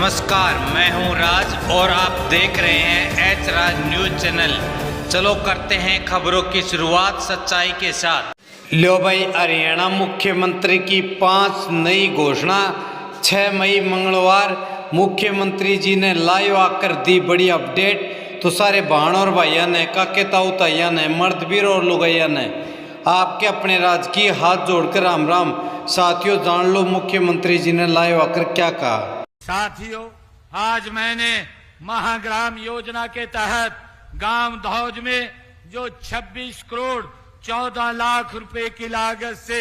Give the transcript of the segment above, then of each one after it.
नमस्कार, मैं हूं राज और आप देख रहे हैं एच राज न्यूज चैनल। चलो करते हैं खबरों की शुरुआत सच्चाई के साथ। लो भाई, हरियाणा मुख्यमंत्री की 5 नई घोषणा। 6 मई मंगलवार मुख्यमंत्री जी ने लाइव आकर दी बड़ी अपडेट। तो सारे बहन और भाइयों ने, काके ताऊ ताइया ने, मर्दवीर और लुगैया ने आपके अपने राजकीय हाथ जोड़कर राम राम। साथियों, जान लो मुख्यमंत्री जी ने लाइव आकर क्या कहा। साथियों, आज मैंने महाग्राम योजना के तहत गांव धौज में जो 26 करोड़ 14 लाख रुपए की लागत से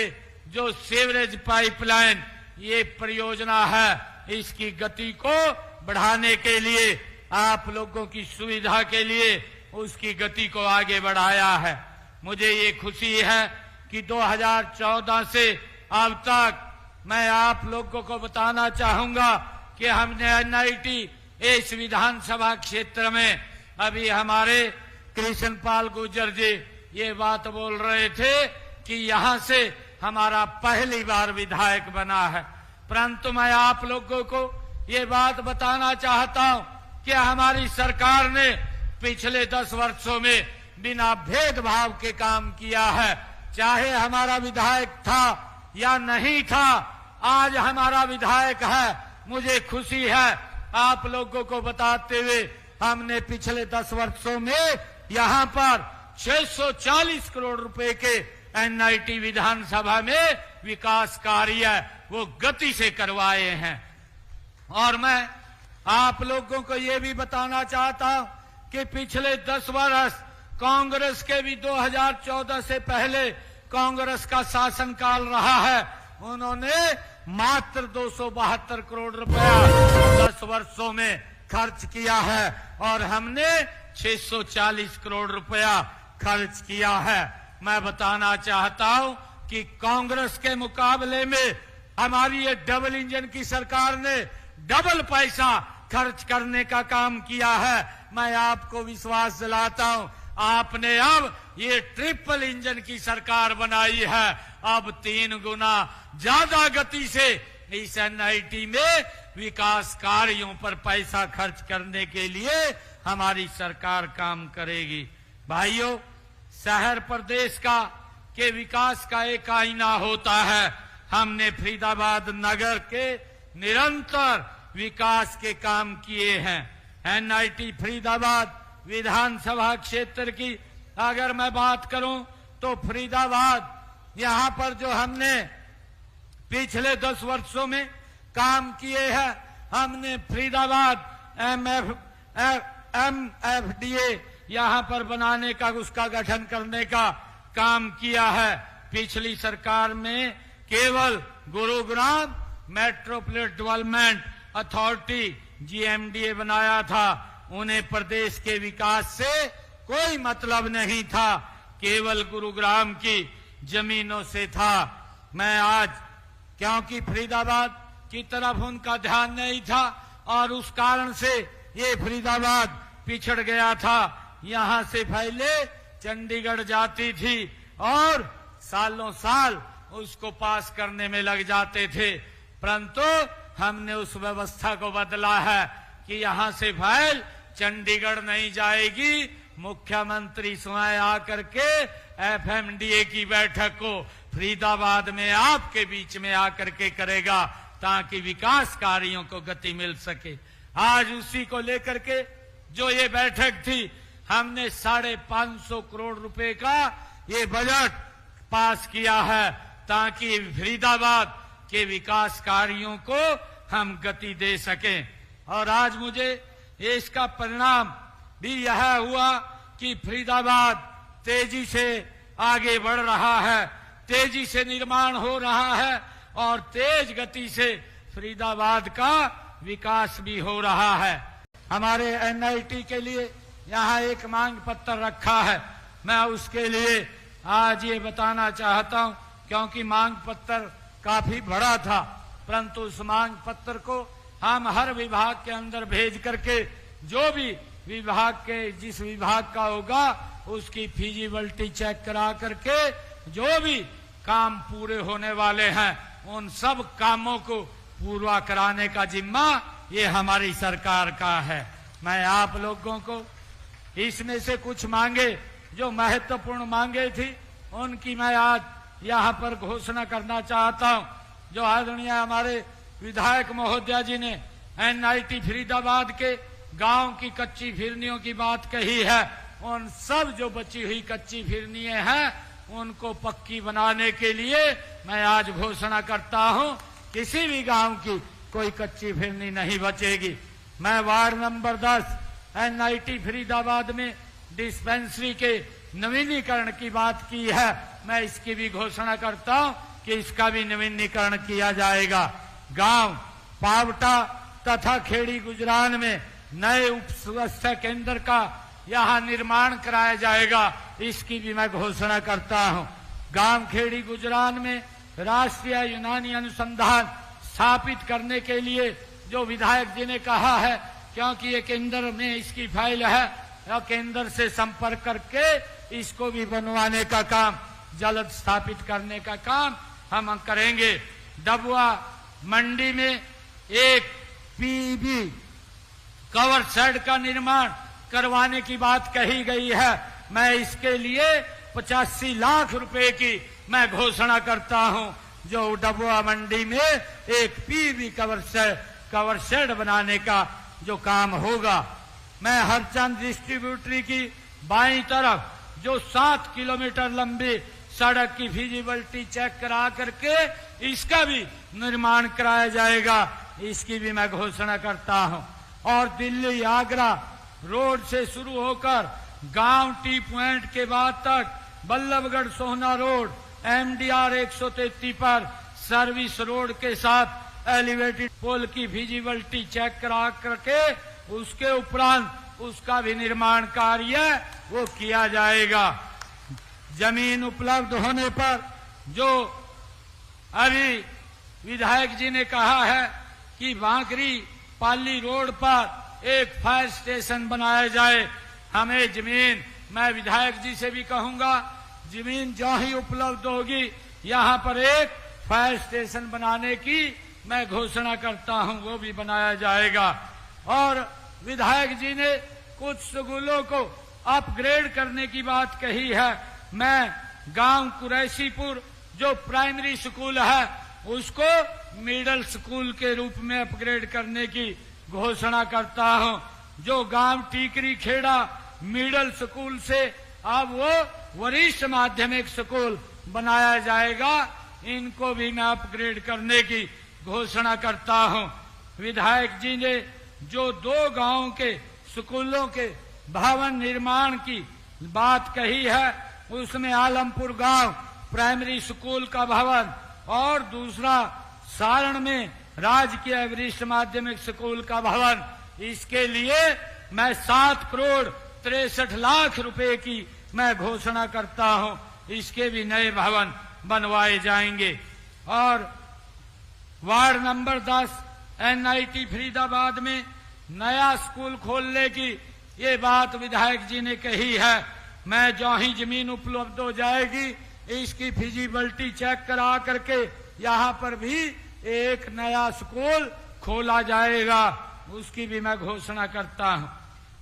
जो सीवरेज पाइपलाइन ये परियोजना है, इसकी गति को बढ़ाने के लिए, आप लोगों की सुविधा के लिए उसकी गति को आगे बढ़ाया है। मुझे ये खुशी है कि 2014 से अब तक मैं आप लोगों को बताना चाहूंगा कि हमने एनआईटी इस विधानसभा क्षेत्र में, अभी हमारे कृष्णपाल गुर्जर जी ये बात बोल रहे थे कि यहां से हमारा पहली बार विधायक बना है, परंतु मैं आप लोगों को ये बात बताना चाहता हूं कि हमारी सरकार ने पिछले 10 वर्षों में बिना भेदभाव के काम किया है। चाहे हमारा विधायक था या नहीं था, आज हमारा विधायक है। मुझे खुशी है आप लोगों को बताते हुए, हमने पिछले 10 वर्षों में यहां पर 640 करोड़ रुपए के एनआईटी विधानसभा में विकास कार्य वो गति से करवाए हैं। और मैं आप लोगों को ये भी बताना चाहता हूं कि पिछले 10 वर्ष कांग्रेस के भी 2014 से पहले कांग्रेस का शासनकाल रहा है, उन्होंने मात्र 272 करोड़ रुपया 10 वर्षों में खर्च किया है और हमने 640 करोड़ रुपया खर्च किया है। मैं बताना चाहता हूं कि कांग्रेस के मुकाबले में हमारी ये डबल इंजन की सरकार ने डबल पैसा खर्च करने का काम किया है। मैं आपको विश्वास दिलाता हूं, आपने अब ये ट्रिपल इंजन की सरकार बनाई है। अब 3 गुना ज्यादा गति से इस एनआईटी में विकास कार्यों पर पैसा खर्च करने के लिए हमारी सरकार काम करेगी। भाइयों, शहर प्रदेश का के विकास का एक आईना होता है। हमने फरीदाबाद नगर के निरंतर विकास के काम किए हैं। एनआईटी फरीदाबाद विधानसभा क्षेत्र की अगर मैं बात करूं तो फरीदाबाद, यहां पर जो हमने पिछले 10 वर्षों में काम किए हैं, हमने फरीदाबाद एमएफडीए यहां पर बनाने का, उसका गठन करने का काम किया है। पिछली सरकार में केवल Gurugram metropolitan development authority GMDA बनाया था। उन्हें प्रदेश के विकास से कोई मतलब नहीं था, केवल गुरुग्राम की जमीनों से था। मैं आज, क्योंकि फरीदाबाद की तरफ उनका ध्यान नहीं था और उस कारण से ये फरीदाबाद पिछड़ गया था। यहां से पहले चंडीगढ़ जाती थी और सालों साल उसको पास करने में लग जाते थे, परंतु हमने उस व्यवस्था को बदला है कि यहां से फाइल चंडीगढ़ नहीं जाएगी, मुख्यमंत्री स्वयं आकर के एफएमडीए की बैठक को फरीदाबाद में आपके बीच में आकर के करेगा, ताकि विकास कार्यों को गति मिल सके। आज उसी को लेकर के जो ये बैठक थी, हमने 550 करोड़ रुपए का ये बजट पास किया है, ताकि फरीदाबाद के विकास कार्यों को हम गति दे सकें। और आज मुझे इसका परिणाम भी यह हुआ कि फरीदाबाद तेजी से आगे बढ़ रहा है, तेजी से निर्माण हो रहा है और तेज गति से फरीदाबाद का विकास भी हो रहा है। हमारे एनआईटी के लिए यहाँ एक मांग पत्र रखा है। मैं उसके लिए आज ये बताना चाहता हूँ, क्योंकि मांग पत्र काफी बड़ा था, परंतु उस मांग पत्र को हम हर विभाग के अंदर भेज करके, जो भी विभाग के जिस विभाग का होगा उसकी फिजिबिलिटी चेक करा करके जो भी काम पूरे होने वाले हैं उन सब कामों को पूरा कराने का जिम्मा ये हमारी सरकार का है। मैं आप लोगों को इसमें से कुछ मांगे जो महत्वपूर्ण मांगे थी उनकी मैं आज यहाँ पर घोषणा करना चाहता हूँ। जो आदरणीय हमारे विधायक महोदया जी ने NIT फरीदाबाद के गांव की कच्ची फिरनियों की बात कही है, उन सब जो बची हुई कच्ची फिरनियां हैं उनको पक्की बनाने के लिए मैं आज घोषणा करता हूं, किसी भी गांव की कोई कच्ची फिरनी नहीं बचेगी। मैं वार्ड नंबर 10 NIT फरीदाबाद में डिस्पेंसरी के नवीनीकरण की बात की है, मैं इसकी भी घोषणा करता हूं कि इसका भी नवीनीकरण किया जाएगा। गांव पावटा तथा खेड़ी गुजरान में नए उप स्वास्थ्य केंद्र का यहाँ निर्माण कराया जाएगा, इसकी भी मैं घोषणा करता हूँ। गांव खेड़ी गुजरान में राष्ट्रीय यूनानी अनुसंधान स्थापित करने के लिए जो विधायक जी ने कहा है, क्योंकि ये केंद्र में इसकी फाइल है, या केंद्र से संपर्क करके इसको भी बनवाने का काम, जल्द स्थापित करने का काम हम करेंगे। डबुआ मंडी में एक PEB कवर शेड का निर्माण करवाने की बात कही गई है, मैं इसके लिए 85 लाख रुपए की मैं घोषणा करता हूं, जो डबुआ मंडी में एक PEB कवर शेड बनाने का जो काम होगा। मैं हरचंद डिस्ट्रीब्यूटरी की बाईं तरफ जो 7 किलोमीटर लंबी सड़क की फिजिबिलिटी चेक करा करके इसका भी निर्माण कराया जाएगा, इसकी भी मैं घोषणा करता हूं। और दिल्ली आगरा रोड से शुरू होकर गांव टी पॉइंट के बाद तक बल्लभगढ़ सोहना रोड MDR 133 पर सर्विस रोड के साथ एलिवेटेड पोल की फिजिबिलिटी चेक करा करके उसके उपरांत उसका भी निर्माण कार्य वो किया जाएगा। जमीन उपलब्ध होने पर जो अभी विधायक जी ने कहा है कि बांकरी पाली रोड पर एक फायर स्टेशन बनाया जाए, हमें जमीन, मैं विधायक जी से भी कहूंगा, जमीन जो ही उपलब्ध होगी यहाँ पर एक फायर स्टेशन बनाने की मैं घोषणा करता हूँ, वो भी बनाया जाएगा। और विधायक जी ने कुछ स्कूलों को अपग्रेड करने की बात कही है, मैं गांव कुरैशीपुर जो प्राइमरी स्कूल है उसको मिडिल स्कूल के रूप में अपग्रेड करने की घोषणा करता हूं। जो गांव टीकरी खेड़ा मिडिल स्कूल से अब वो वरिष्ठ माध्यमिक स्कूल बनाया जाएगा, इनको भी मैं अपग्रेड करने की घोषणा करता हूं। विधायक जी ने जो 2 गांवों के स्कूलों के भवन निर्माण की बात कही है, उसमें आलमपुर गांव प्राइमरी स्कूल का भवन और दूसरा सारण में राजकीय वरिष्ठ माध्यमिक स्कूल का भवन, इसके लिए मैं 7 करोड़ 63 लाख रुपए की मैं घोषणा करता हूं, इसके भी नए भवन बनवाए जाएंगे। और वार्ड नंबर 10 NIT फरीदाबाद में नया स्कूल खोलने की ये बात विधायक जी ने कही है, मैं जो ही जमीन उपलब्ध हो जाएगी इसकी फिजिबिलिटी चेक करा करके यहाँ पर भी एक नया स्कूल खोला जाएगा, उसकी भी मैं घोषणा करता हूँ।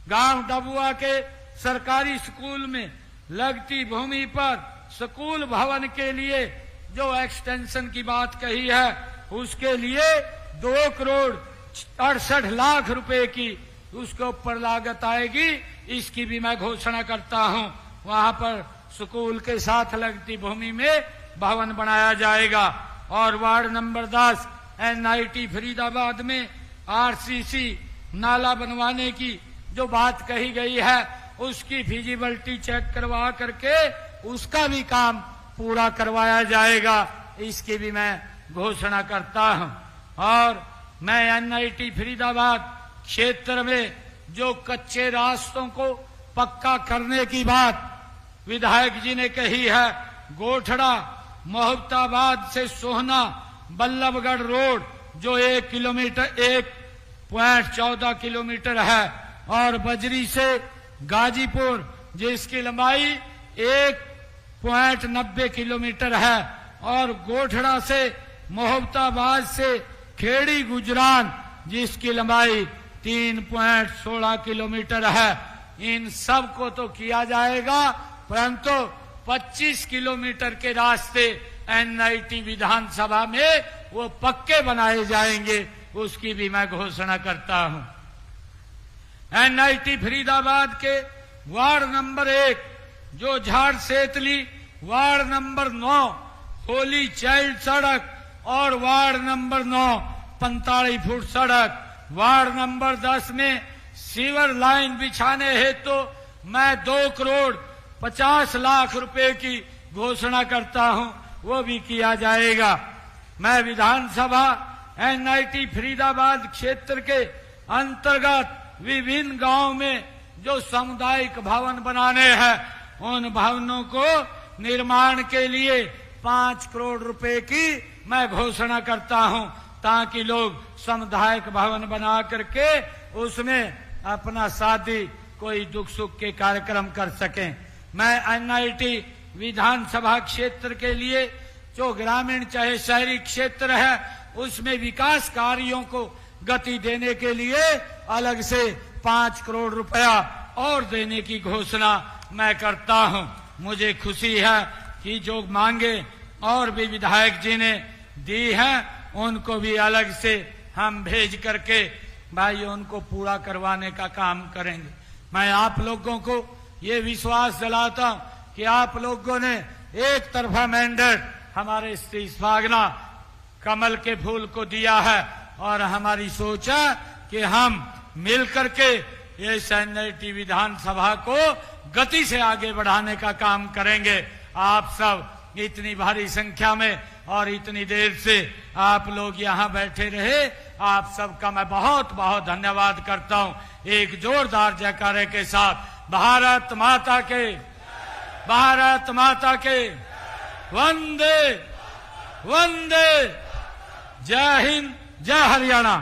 गांव डबुआ के सरकारी स्कूल में लगती भूमि पर स्कूल भवन के लिए जो एक्सटेंशन की बात कही है उसके लिए 2 करोड़ 68 लाख रुपए की उसके ऊपर लागत आएगी, इसकी भी मैं घोषणा करता हूं। वहां पर स्कूल के साथ लगती भूमि में भवन बनाया जाएगा। और वार्ड नंबर 10 NIT फरीदाबाद में RCC नाला बनवाने की जो बात कही गई है उसकी फिजिबिलिटी चेक करवा करके उसका भी काम पूरा करवाया जाएगा, इसकी भी मैं घोषणा करता हूं। और मैं NIT फरीदाबाद क्षेत्र में जो कच्चे रास्तों को पक्का करने की बात विधायक जी ने कही है, गोठड़ा मोहब्बताबाद से सोहना बल्लभगढ़ रोड जो 1.14 किलोमीटर है, और बजरी से गाजीपुर जिसकी लंबाई 1.90 किलोमीटर है, और गोठड़ा से मोहब्बताबाद से खेड़ी गुजरान जिसकी लंबाई 3.16 किलोमीटर है। इन सब को तो किया जाएगा, परंतु 25 किलोमीटर के रास्ते एनआईटी विधानसभा में वो पक्के बनाए जाएंगे, उसकी भी मैं घोषणा करता हूं। एनआईटी फरीदाबाद के वार्ड नंबर 1 जो झाड़ सेतली, वार्ड नंबर 9 होली चाइल्ड सड़क और वार्ड नंबर 9 45 फुट सड़क, वार्ड नंबर 10 में सीवर लाइन बिछाने हेतु तो मैं 2 करोड़ 50 लाख रुपए की घोषणा करता हूं, वो भी किया जाएगा। मैं विधानसभा एनआईटी फरीदाबाद क्षेत्र के अंतर्गत विभिन्न गांव में जो सामुदायिक भवन बनाने हैं, उन भवनों को निर्माण के लिए 5 करोड़ रुपए की मैं घोषणा करता हूं, ताकि लोग सामुदायिक भवन बना करके उसमें अपना शादी, कोई दुख सुख के कार्यक्रम कर सकें। मैं एनआईटी विधानसभा क्षेत्र के लिए जो ग्रामीण चाहे शहरी क्षेत्र है, उसमें विकास कार्यों को गति देने के लिए अलग से 5 करोड़ रुपया और देने की घोषणा मैं करता हूं। मुझे खुशी है कि जो मांगे और भी विधायक जी ने दी हैं, उनको भी अलग से हम भेज करके भाई उनको पूरा करवाने का काम करेंगे। मैं आप लोगों को ये विश्वास दिलाता हूं कि आप लोगों ने एक तरफा मैंडेट हमारे श्री स्वागना कमल के फूल को दिया है, और हमारी सोच है कि हम मिलकर के इस एनआईटी विधानसभा को गति से आगे बढ़ाने का काम करेंगे। आप सब इतनी भारी संख्या में और इतनी देर से आप लोग यहाँ बैठे रहे, आप सबका मैं बहुत बहुत धन्यवाद करता हूँ। एक जोरदार जयकारे के साथ भारत माता के, भारत माता के, वंदे वंदे, जय हिंद, जय हरियाणा।